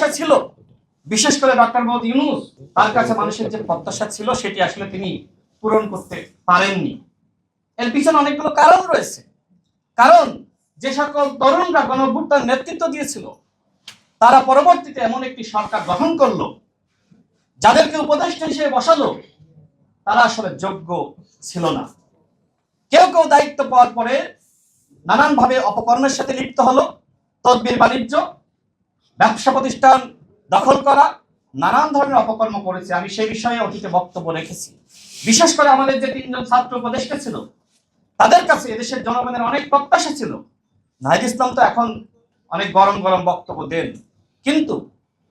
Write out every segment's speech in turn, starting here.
প্রত্যাশা ছিল, বিশেষ করে ডক্টর মোহাম্মদ ইউনূস, তার কাছে মানুষের যে প্রত্যাশা ছিল সেটি আসলে তিনি পূরণ করতে পারেননি। এর পিছনে অনেকগুলো কারণ রয়েছে। কারণ যে সকল তরুণরা গণঅভ্যুত্থান নেতৃত্ব দিয়েছিল তারা পরবর্তীতে এমন একটি সরকার গঠন করলো, যাদেরকে উপদেষ্টা হিসেবে বসালো, তারা আসলে যোগ্য ছিল না। কেউ কেউ দায়িত্ব পাওয়ার পরে নানানভাবে অপকর্মের সাথে লিপ্ত হলো, তদবির বাণিজ্য, ব্যবসা প্রতিষ্ঠান দখল করা, নানান ধরনের অপকর্ম করেছে। আমি সেই বিষয়ে অতীতে বক্তব্য রেখেছি। বিশেষ করে আমাদের যে 3 জন ছাত্র উপদেষ্টা ছিল, তাদের কাছে এদেশের জনগণের অনেক প্রত্যাশা ছিল। নাহিদ ইসলাম তো এখন অনেক গরম গরম বক্তব্য দেন, কিন্তু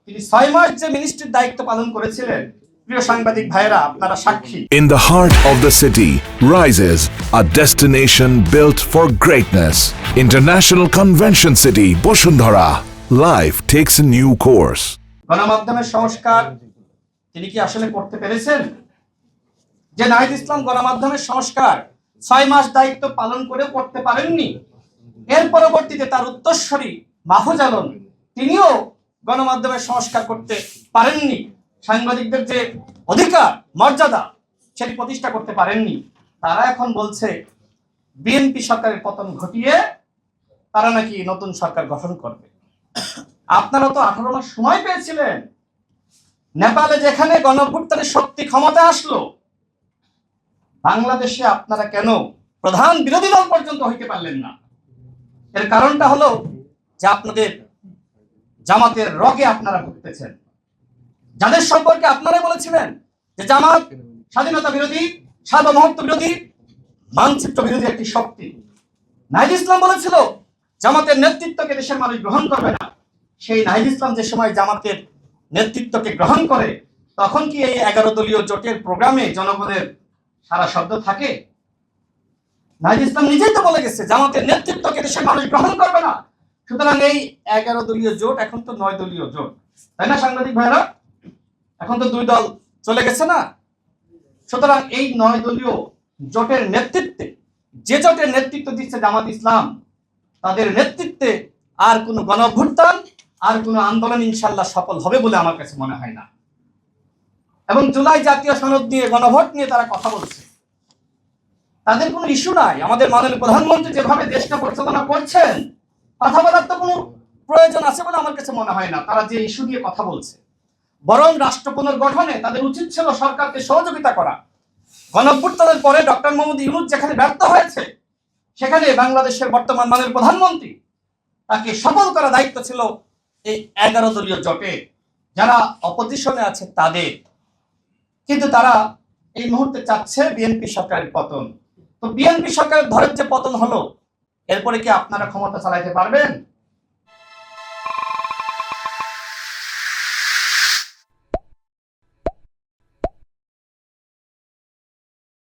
তিনি 6 মাস যে মিনিস্ট্রির দায়িত্ব পালন করেছিলেন, প্রিয় সাংবাদিক ভাইরা আপনারা সাক্ষী। In the heart of the city rises a destination built for greatness. International Convention City, Bosundhara. Life takes a new course. গণমাধ্যমের সংস্কার তিনি কি আসলে করতে পেরেছেন? যে নাহিদ ইসলাম গণমাধ্যমের সংস্কার 6 মাস দায়িত্ব পালন করে করতে পারেননি, এর পরবর্তীতে তার উত্তরসূরি মাহফুজ আলম তিনিও গণমাধ্যমের সংস্কার করতে পারেননি, সাংবাদিকদের যে অধিকার মর্যাদা সেটি প্রতিষ্ঠা করতে পারেননি। তারা এখন বলছে বিএনপি সরকারের পতন ঘটিয়ে তারা নাকি নতুন সরকার গঠন করবে। আপনারা তো 18 মাস সময় পেয়েছিলেন। নেপালে যেখানে গণঅভ্যুত্থানের শক্তি ক্ষমতা আসলো, বাংলাদেশে আপনারা কেন প্রধান বিরোধী দল পর্যন্ত হইতে পারলেন না? এর কারণটা হলো যে আপনাদের জামাতের রগে আপনারা ভুগতেছেন, যাদের সম্পর্কে আপনারা বলেছিলেন যে জামাত স্বাধীনতা বিরোধী, সার্বভৌমত্ব বিরোধী, মানচিত্র বিরোধী একটি শক্তি। নাহিদ ইসলাম বলেছিল জামাতের নেতৃত্বকে দেশের মানুষ গ্রহণ করবে না। সেই নাহিদ ইসলাম যে সময় জামাতের নেতৃত্বকে গ্রহণ করে, তখন কি এই 11 দলীয় জোটের প্রোগ্রামে জনগণের সারা শব্দ থাকে? নাহিদ ইসলাম নিজেই তো বলে গেছে জামাতের নেতৃত্বকে দেশের মানুষ গ্রহণ করবে না। সুতরাং এই 11 দলীয় জোট এখন তো 9 দলীয় জোট, তাই না সাংবাদিক ভাইরা? এখন তো 2 দল চলে গেছে না? সুতরাং এই 9 দলীয় জোটের নেতৃত্বে, যে জোটের নেতৃত্ব দিচ্ছে জামাত ইসলাম, তাদের নেতৃত্বে আর কোনো গণঅভ্যুত্থান, আর কোনো আন্দোলন ইনশাল্লাহ সফল হবে বলে আমার কাছে মনে হয় না। এবং জুলাই জাতীয় সনদ নিয়ে, গণভোট নিয়ে তারা কথা বলছে, তাদের কোনো ইস্যু নাই। আমাদের মাননীয় প্রধানমন্ত্রী যেভাবে দেশটা পরিচালনা করছেন, কথা বলার তো কোনো প্রয়োজন আছে বলে আমার কাছে মনে হয় না। তারা যে ইস্যু নিয়ে কথা বলছে, বরং রাষ্ট্র পুনর্গঠনে তাদের উচিত ছিল সরকারকে সহযোগিতা করা। গণঅভ্যুত্থানের পরে ডক্টর মোহাম্মদ ইউনূস যেখানে ব্যর্থ হয়েছে, সেখানে বাংলাদেশের বর্তমান মাননীয় প্রধানমন্ত্রী, তাকে সফল করা দায়িত্ব ছিল এই 11 দলীয় জোটে যারা অপোজিশনে আছে তাদের। কিন্তু তারা এই মুহূর্তে চাচ্ছে বিএনপি সরকারের পতন। তো বিএনপি সরকারের ধরের যে পতন হলো, এরপরে কি আপনারা ক্ষমতা চালাইতে পারবেন?